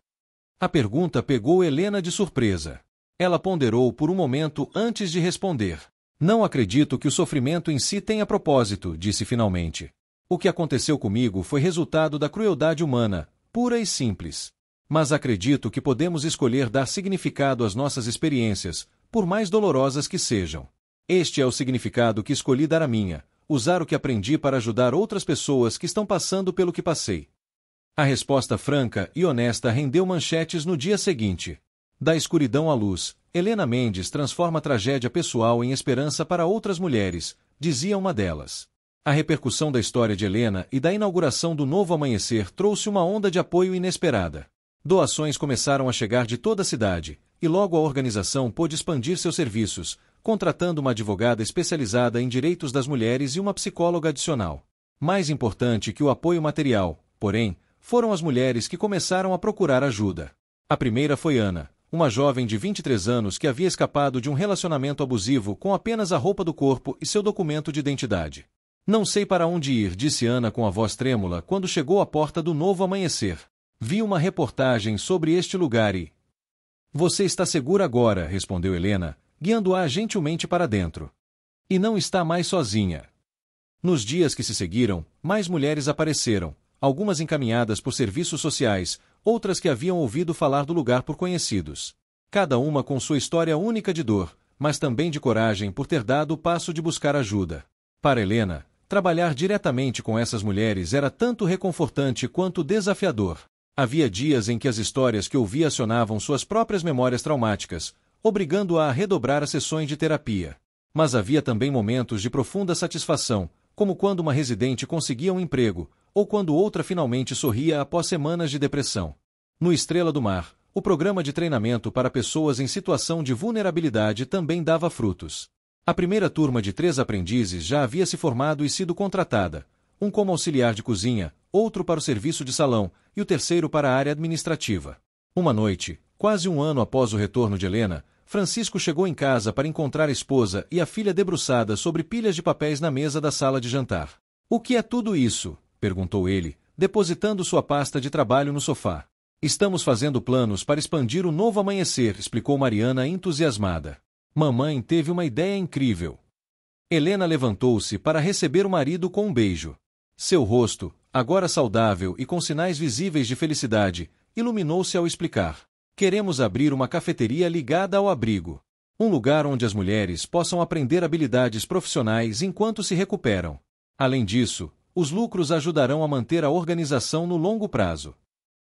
A pergunta pegou Helena de surpresa. Ela ponderou por um momento antes de responder. Não acredito que o sofrimento em si tenha propósito, disse finalmente. O que aconteceu comigo foi resultado da crueldade humana, pura e simples. Mas acredito que podemos escolher dar significado às nossas experiências, por mais dolorosas que sejam. Este é o significado que escolhi dar à minha, usar o que aprendi para ajudar outras pessoas que estão passando pelo que passei. A resposta franca e honesta rendeu manchetes no dia seguinte. Da escuridão à luz, Helena Mendes transforma a tragédia pessoal em esperança para outras mulheres, dizia uma delas. A repercussão da história de Helena e da inauguração do Novo Amanhecer trouxe uma onda de apoio inesperada. Doações começaram a chegar de toda a cidade, e logo a organização pôde expandir seus serviços, contratando uma advogada especializada em direitos das mulheres e uma psicóloga adicional. Mais importante que o apoio material, porém, foram as mulheres que começaram a procurar ajuda. A primeira foi Ana, uma jovem de 23 anos que havia escapado de um relacionamento abusivo com apenas a roupa do corpo e seu documento de identidade. Não sei para onde ir, disse Ana com a voz trêmula quando chegou à porta do Novo Amanhecer. Vi uma reportagem sobre este lugar e... Você está segura agora, respondeu Helena, guiando-a gentilmente para dentro. E não está mais sozinha. Nos dias que se seguiram, mais mulheres apareceram, algumas encaminhadas por serviços sociais, outras que haviam ouvido falar do lugar por conhecidos. Cada uma com sua história única de dor, mas também de coragem por ter dado o passo de buscar ajuda. Para Helena, trabalhar diretamente com essas mulheres era tanto reconfortante quanto desafiador. Havia dias em que as histórias que ouvia acionavam suas próprias memórias traumáticas, obrigando-a a redobrar as sessões de terapia. Mas havia também momentos de profunda satisfação, como quando uma residente conseguia um emprego, ou quando outra finalmente sorria após semanas de depressão. No Estrela do Mar, o programa de treinamento para pessoas em situação de vulnerabilidade também dava frutos. A primeira turma de 3 aprendizes já havia se formado e sido contratada, um como auxiliar de cozinha, outro para o serviço de salão e o terceiro para a área administrativa. Uma noite, quase um ano após o retorno de Helena, Francisco chegou em casa para encontrar a esposa e a filha debruçadas sobre pilhas de papéis na mesa da sala de jantar. "O que é tudo isso?" perguntou ele, depositando sua pasta de trabalho no sofá. "Estamos fazendo planos para expandir o Novo Amanhecer", explicou Mariana entusiasmada. "Mamãe teve uma ideia incrível." Helena levantou-se para receber o marido com um beijo. Seu rosto, agora saudável e com sinais visíveis de felicidade, iluminou-se ao explicar. "Queremos abrir uma cafeteria ligada ao abrigo. Um lugar onde as mulheres possam aprender habilidades profissionais enquanto se recuperam. Além disso, os lucros ajudarão a manter a organização no longo prazo."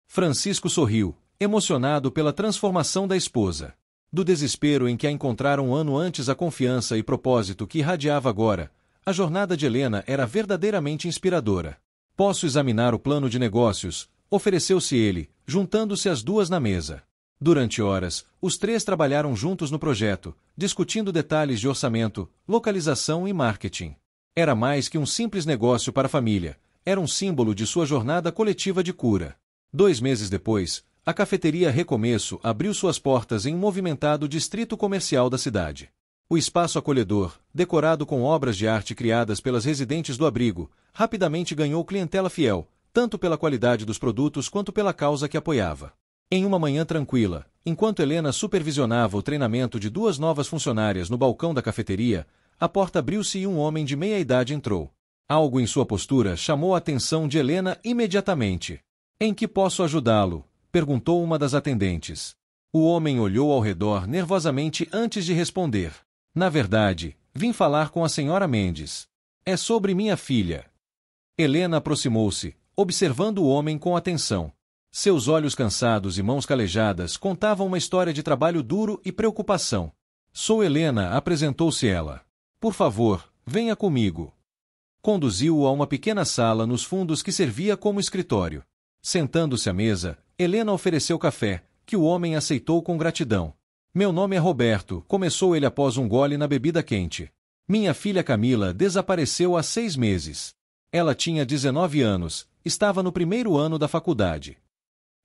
Francisco sorriu, emocionado pela transformação da esposa. Do desespero em que a encontraram um ano antes a confiança e propósito que irradiava agora, a jornada de Helena era verdadeiramente inspiradora. "Posso examinar o plano de negócios?" ofereceu-se ele, juntando-se as duas na mesa. Durante horas, os 3 trabalharam juntos no projeto, discutindo detalhes de orçamento, localização e marketing. Era mais que um simples negócio para a família, era um símbolo de sua jornada coletiva de cura. 2 meses depois, a cafeteria Recomeço abriu suas portas em um movimentado distrito comercial da cidade. O espaço acolhedor, decorado com obras de arte criadas pelas residentes do abrigo, rapidamente ganhou clientela fiel, tanto pela qualidade dos produtos quanto pela causa que apoiava. Em uma manhã tranquila, enquanto Helena supervisionava o treinamento de 2 novas funcionárias no balcão da cafeteria, a porta abriu-se e um homem de meia-idade entrou. Algo em sua postura chamou a atenção de Helena imediatamente. "Em que posso ajudá-lo?" perguntou uma das atendentes. O homem olhou ao redor nervosamente antes de responder. "Na verdade, vim falar com a senhora Mendes. É sobre minha filha." Helena aproximou-se, observando o homem com atenção. Seus olhos cansados e mãos calejadas contavam uma história de trabalho duro e preocupação. Sou Helena, apresentou-se ela. Por favor, venha comigo. Conduziu-o a uma pequena sala nos fundos que servia como escritório. Sentando-se à mesa, Helena ofereceu café, que o homem aceitou com gratidão. Meu nome é Roberto, começou ele após um gole na bebida quente. Minha filha Camila desapareceu há 6 meses. Ela tinha 19 anos, estava no primeiro ano da faculdade.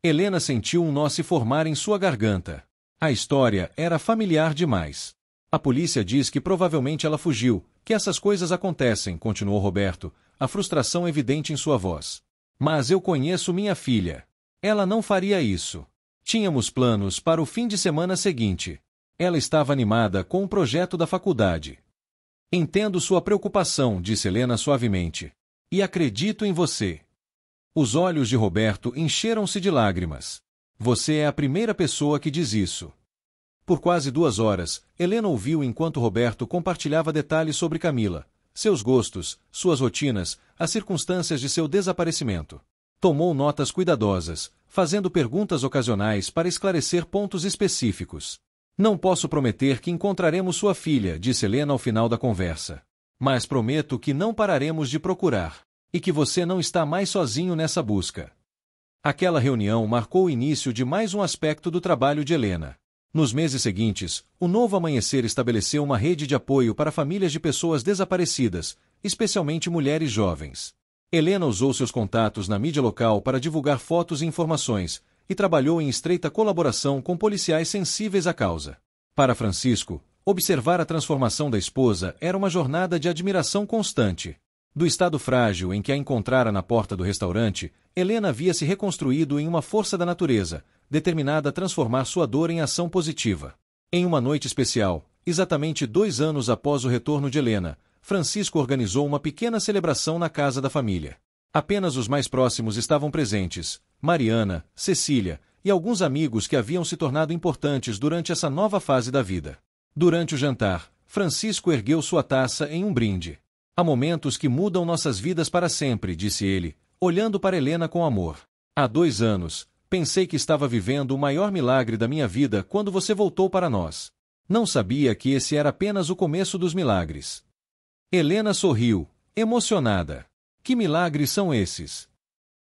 Helena sentiu um nó se formar em sua garganta. A história era familiar demais. A polícia diz que provavelmente ela fugiu, que essas coisas acontecem, continuou Roberto, a frustração evidente em sua voz. Mas eu conheço minha filha. Ela não faria isso. Tínhamos planos para o fim de semana seguinte. Ela estava animada com o projeto da faculdade. Entendo sua preocupação, disse Helena suavemente. E acredito em você. Os olhos de Roberto encheram-se de lágrimas. Você é a primeira pessoa que diz isso. Por quase 2 horas, Helena ouviu enquanto Roberto compartilhava detalhes sobre Camila, seus gostos, suas rotinas, as circunstâncias de seu desaparecimento. Tomou notas cuidadosas, fazendo perguntas ocasionais para esclarecer pontos específicos. Não posso prometer que encontraremos sua filha, disse Helena ao final da conversa. Mas prometo que não pararemos de procurar. E que você não está mais sozinho nessa busca. Aquela reunião marcou o início de mais um aspecto do trabalho de Helena. Nos meses seguintes, o Novo Amanhecer estabeleceu uma rede de apoio para famílias de pessoas desaparecidas, especialmente mulheres jovens. Helena usou seus contatos na mídia local para divulgar fotos e informações, e trabalhou em estreita colaboração com policiais sensíveis à causa. Para Francisco, observar a transformação da esposa era uma jornada de admiração constante. Do estado frágil em que a encontrara na porta do restaurante, Helena havia se reconstruído em uma força da natureza, determinada a transformar sua dor em ação positiva. Em uma noite especial, exatamente 2 anos após o retorno de Helena, Francisco organizou uma pequena celebração na casa da família. Apenas os mais próximos estavam presentes, Mariana, Cecília e alguns amigos que haviam se tornado importantes durante essa nova fase da vida. Durante o jantar, Francisco ergueu sua taça em um brinde. Há momentos que mudam nossas vidas para sempre, disse ele, olhando para Helena com amor. Há 2 anos, pensei que estava vivendo o maior milagre da minha vida quando você voltou para nós. Não sabia que esse era apenas o começo dos milagres. Helena sorriu, emocionada. Que milagres são esses?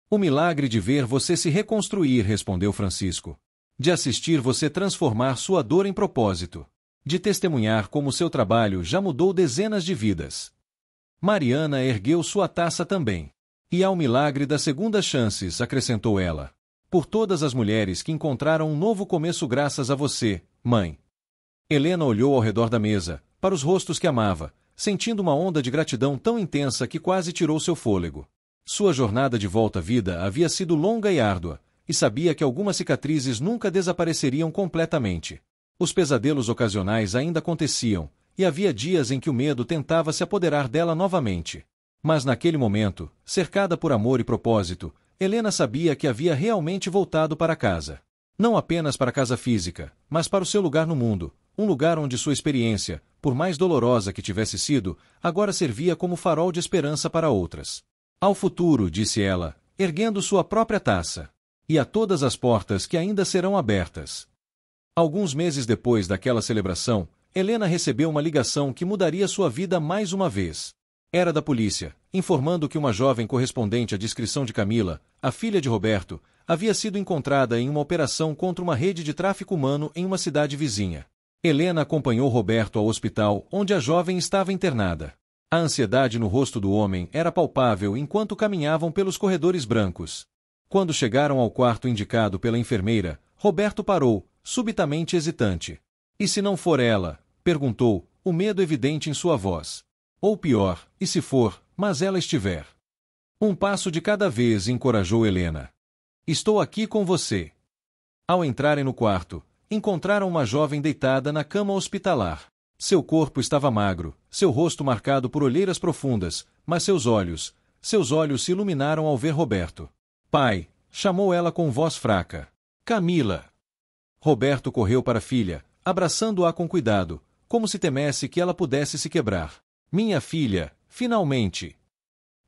O milagre de ver você se reconstruir, respondeu Francisco. De assistir você transformar sua dor em propósito. De testemunhar como seu trabalho já mudou dezenas de vidas. Mariana ergueu sua taça também. E ao milagre das segundas chances, acrescentou ela. Por todas as mulheres que encontraram um novo começo graças a você, mãe. Helena olhou ao redor da mesa, para os rostos que amava, sentindo uma onda de gratidão tão intensa que quase tirou seu fôlego. Sua jornada de volta à vida havia sido longa e árdua, e sabia que algumas cicatrizes nunca desapareceriam completamente. Os pesadelos ocasionais ainda aconteciam, e havia dias em que o medo tentava se apoderar dela novamente. Mas naquele momento, cercada por amor e propósito, Helena sabia que havia realmente voltado para casa. Não apenas para a casa física, mas para o seu lugar no mundo, um lugar onde sua experiência, por mais dolorosa que tivesse sido, agora servia como farol de esperança para outras. Ao futuro, disse ela, erguendo sua própria taça. E a todas as portas que ainda serão abertas. Alguns meses depois daquela celebração, Helena recebeu uma ligação que mudaria sua vida mais uma vez. Era da polícia, informando que uma jovem correspondente à descrição de Camila, a filha de Roberto, havia sido encontrada em uma operação contra uma rede de tráfico humano em uma cidade vizinha. Helena acompanhou Roberto ao hospital onde a jovem estava internada. A ansiedade no rosto do homem era palpável enquanto caminhavam pelos corredores brancos. Quando chegaram ao quarto indicado pela enfermeira, Roberto parou, subitamente hesitante. E se não for ela? Perguntou, o medo evidente em sua voz. Ou pior, e se for, mas ela estiver? Um passo de cada vez, encorajou Helena. Estou aqui com você. Ao entrarem no quarto, encontraram uma jovem deitada na cama hospitalar. Seu corpo estava magro, seu rosto marcado por olheiras profundas, mas seus olhos se iluminaram ao ver Roberto. Pai, chamou ela com voz fraca. Camila. Roberto correu para a filha, abraçando-a com cuidado, como se temesse que ela pudesse se quebrar. Minha filha, finalmente!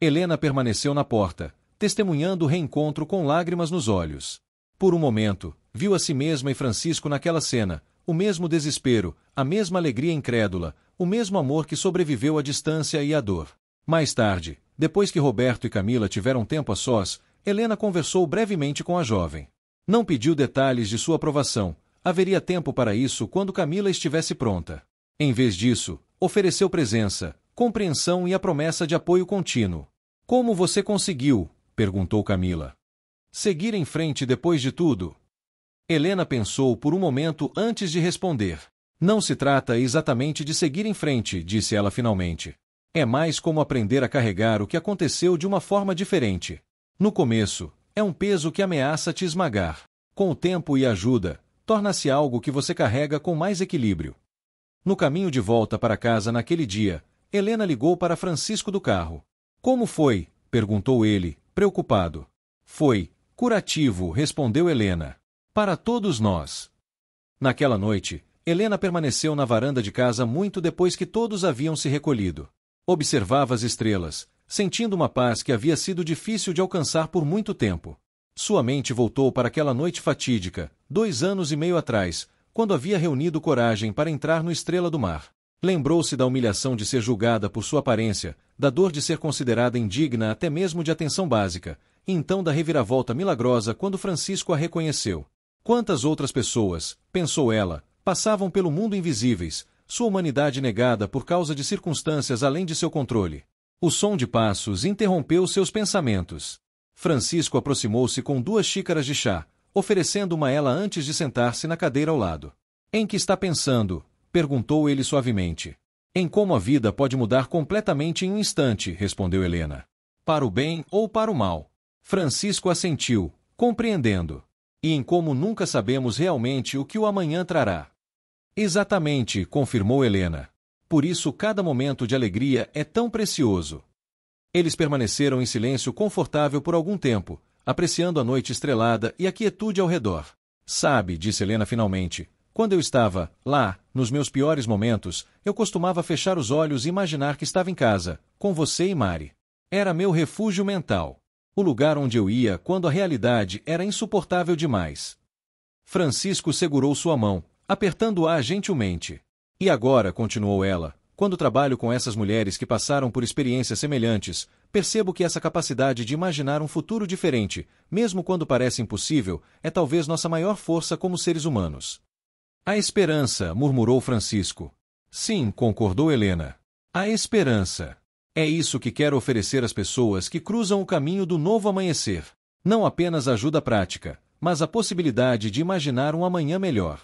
Helena permaneceu na porta, testemunhando o reencontro com lágrimas nos olhos. Por um momento, viu a si mesma e Francisco naquela cena, o mesmo desespero, a mesma alegria incrédula, o mesmo amor que sobreviveu à distância e à dor. Mais tarde, depois que Roberto e Camila tiveram tempo a sós, Helena conversou brevemente com a jovem. Não pediu detalhes de sua aprovação, haveria tempo para isso quando Camila estivesse pronta. Em vez disso, ofereceu presença, compreensão e a promessa de apoio contínuo. Como você conseguiu? Perguntou Camila. Seguir em frente depois de tudo? Helena pensou por um momento antes de responder. Não se trata exatamente de seguir em frente, disse ela finalmente. É mais como aprender a carregar o que aconteceu de uma forma diferente. No começo, é um peso que ameaça te esmagar. Com o tempo e ajuda, torna-se algo que você carrega com mais equilíbrio. No caminho de volta para casa naquele dia, Helena ligou para Francisco do carro. Como foi? Perguntou ele, preocupado. Foi curativo, respondeu Helena. Para todos nós. Naquela noite, Helena permaneceu na varanda de casa muito depois que todos haviam se recolhido. Observava as estrelas, sentindo uma paz que havia sido difícil de alcançar por muito tempo. Sua mente voltou para aquela noite fatídica, 2 anos e meio atrás, quando havia reunido coragem para entrar no Estrela do Mar. Lembrou-se da humilhação de ser julgada por sua aparência, da dor de ser considerada indigna até mesmo de atenção básica, e então da reviravolta milagrosa quando Francisco a reconheceu. Quantas outras pessoas, pensou ela, passavam pelo mundo invisíveis, sua humanidade negada por causa de circunstâncias além de seu controle. O som de passos interrompeu seus pensamentos. Francisco aproximou-se com 2 xícaras de chá, oferecendo uma a ela antes de sentar-se na cadeira ao lado. Em que está pensando? Perguntou ele suavemente. Em como a vida pode mudar completamente em um instante, respondeu Helena. Para o bem ou para o mal. Francisco assentiu, compreendendo. E em como nunca sabemos realmente o que o amanhã trará. Exatamente, confirmou Helena. Por isso cada momento de alegria é tão precioso. Eles permaneceram em silêncio confortável por algum tempo, apreciando a noite estrelada e a quietude ao redor. Sabe, disse Helena finalmente, quando eu estava lá, nos meus piores momentos, eu costumava fechar os olhos e imaginar que estava em casa, com você e Mari. Era meu refúgio mental. O lugar onde eu ia quando a realidade era insuportável demais. Francisco segurou sua mão, apertando-a gentilmente. E agora, continuou ela, quando trabalho com essas mulheres que passaram por experiências semelhantes, percebo que essa capacidade de imaginar um futuro diferente, mesmo quando parece impossível, é talvez nossa maior força como seres humanos. A esperança, murmurou Francisco. Sim, concordou Helena. A esperança. É isso que quero oferecer às pessoas que cruzam o caminho do novo amanhecer. Não apenas ajuda prática, mas a possibilidade de imaginar um amanhã melhor.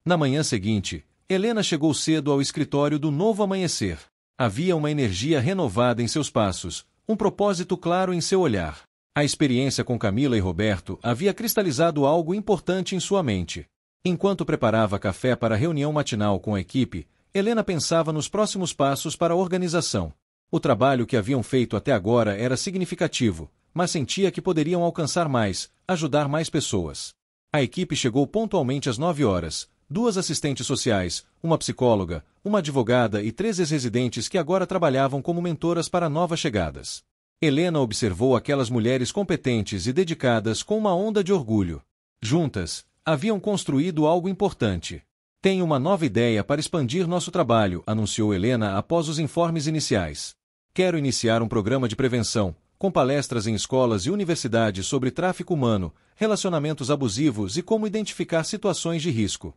Na manhã seguinte, Helena chegou cedo ao escritório do Novo Amanhecer. Havia uma energia renovada em seus passos, um propósito claro em seu olhar. A experiência com Camila e Roberto havia cristalizado algo importante em sua mente. Enquanto preparava café para a reunião matinal com a equipe, Helena pensava nos próximos passos para a organização. O trabalho que haviam feito até agora era significativo, mas sentia que poderiam alcançar mais, ajudar mais pessoas. A equipe chegou pontualmente às 9 horas, 2 assistentes sociais, uma psicóloga, uma advogada e 3 ex-residentes que agora trabalhavam como mentoras para novas chegadas. Helena observou aquelas mulheres competentes e dedicadas com uma onda de orgulho. Juntas, haviam construído algo importante. Tenho uma nova ideia para expandir nosso trabalho, anunciou Helena após os informes iniciais. Quero iniciar um programa de prevenção, com palestras em escolas e universidades sobre tráfico humano, relacionamentos abusivos e como identificar situações de risco.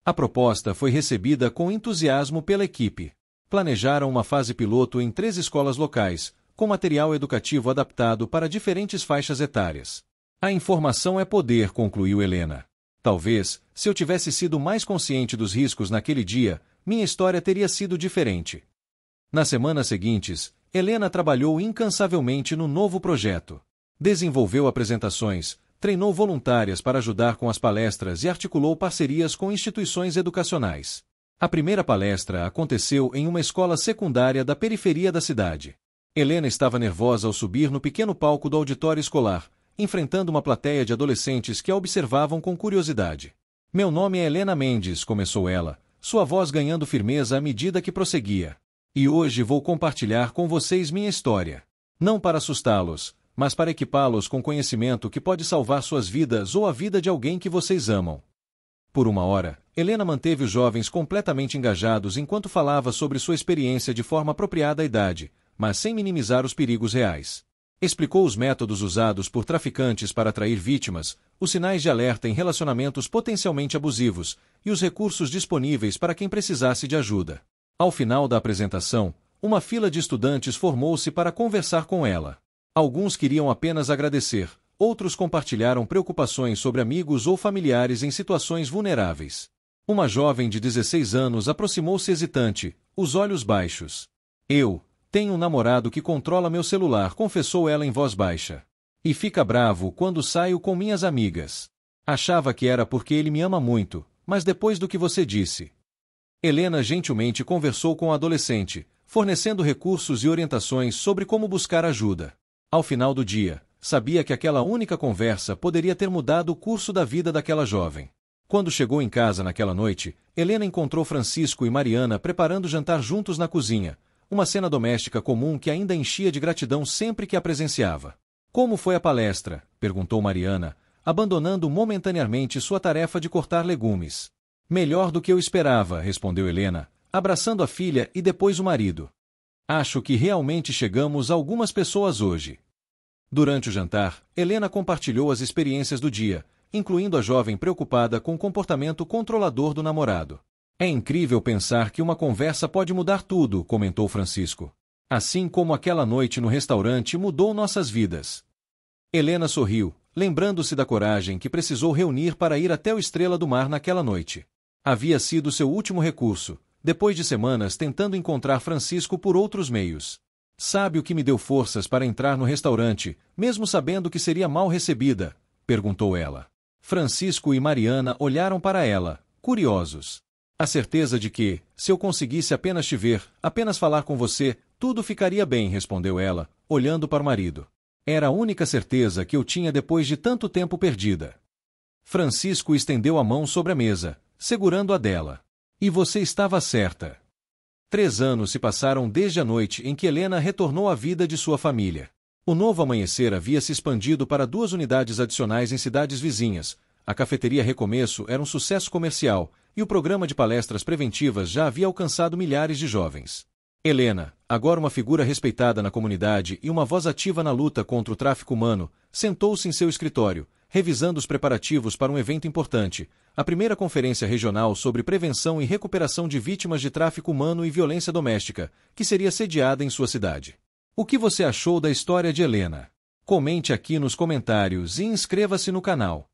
A proposta foi recebida com entusiasmo pela equipe. Planejaram uma fase piloto em 3 escolas locais, com material educativo adaptado para diferentes faixas etárias. A informação é poder, concluiu Helena. Talvez, se eu tivesse sido mais consciente dos riscos naquele dia, minha história teria sido diferente. Nas semanas seguintes, Helena trabalhou incansavelmente no novo projeto. Desenvolveu apresentações, treinou voluntárias para ajudar com as palestras e articulou parcerias com instituições educacionais. A primeira palestra aconteceu em uma escola secundária da periferia da cidade. Helena estava nervosa ao subir no pequeno palco do auditório escolar, enfrentando uma plateia de adolescentes que a observavam com curiosidade. Meu nome é Helena Mendes, começou ela, sua voz ganhando firmeza à medida que prosseguia. E hoje vou compartilhar com vocês minha história. Não para assustá-los, mas para equipá-los com conhecimento que pode salvar suas vidas ou a vida de alguém que vocês amam. Por uma hora, Helena manteve os jovens completamente engajados enquanto falava sobre sua experiência de forma apropriada à idade, mas sem minimizar os perigos reais. Explicou os métodos usados por traficantes para atrair vítimas, os sinais de alerta em relacionamentos potencialmente abusivos e os recursos disponíveis para quem precisasse de ajuda. Ao final da apresentação, uma fila de estudantes formou-se para conversar com ela. Alguns queriam apenas agradecer, outros compartilharam preocupações sobre amigos ou familiares em situações vulneráveis. Uma jovem de 16 anos aproximou-se hesitante, os olhos baixos. Eu tenho um namorado que controla meu celular, confessou ela em voz baixa. E fica bravo quando saio com minhas amigas. Achava que era porque ele me ama muito, mas depois do que você disse. Helena gentilmente conversou com o adolescente, fornecendo recursos e orientações sobre como buscar ajuda. Ao final do dia, sabia que aquela única conversa poderia ter mudado o curso da vida daquela jovem. Quando chegou em casa naquela noite, Helena encontrou Francisco e Mariana preparando jantar juntos na cozinha, uma cena doméstica comum que ainda enchia de gratidão sempre que a presenciava. Como foi a palestra? Perguntou Mariana, abandonando momentaneamente sua tarefa de cortar legumes. Melhor do que eu esperava, respondeu Helena, abraçando a filha e depois o marido. Acho que realmente chegamos a algumas pessoas hoje. Durante o jantar, Helena compartilhou as experiências do dia, incluindo a jovem preocupada com o comportamento controlador do namorado. É incrível pensar que uma conversa pode mudar tudo, comentou Francisco. Assim como aquela noite no restaurante mudou nossas vidas. Helena sorriu, lembrando-se da coragem que precisou reunir para ir até o Estrela do Mar naquela noite. Havia sido seu último recurso, depois de semanas tentando encontrar Francisco por outros meios. Sabe o que me deu forças para entrar no restaurante, mesmo sabendo que seria mal recebida? Perguntou ela. Francisco e Mariana olharam para ela, curiosos. A certeza de que, se eu conseguisse apenas te ver, apenas falar com você, tudo ficaria bem, respondeu ela, olhando para o marido. Era a única certeza que eu tinha depois de tanto tempo perdida. Francisco estendeu a mão sobre a mesa, segurando a dela. E você estava certa. 3 anos se passaram desde a noite em que Helena retornou à vida de sua família. O novo amanhecer havia se expandido para 2 unidades adicionais em cidades vizinhas. A cafeteria Recomeço era um sucesso comercial, e o programa de palestras preventivas já havia alcançado milhares de jovens. Helena, agora uma figura respeitada na comunidade e uma voz ativa na luta contra o tráfico humano, sentou-se em seu escritório, revisando os preparativos para um evento importante, a primeira conferência regional sobre prevenção e recuperação de vítimas de tráfico humano e violência doméstica, que seria sediada em sua cidade. O que você achou da história de Helena? Comente aqui nos comentários e inscreva-se no canal.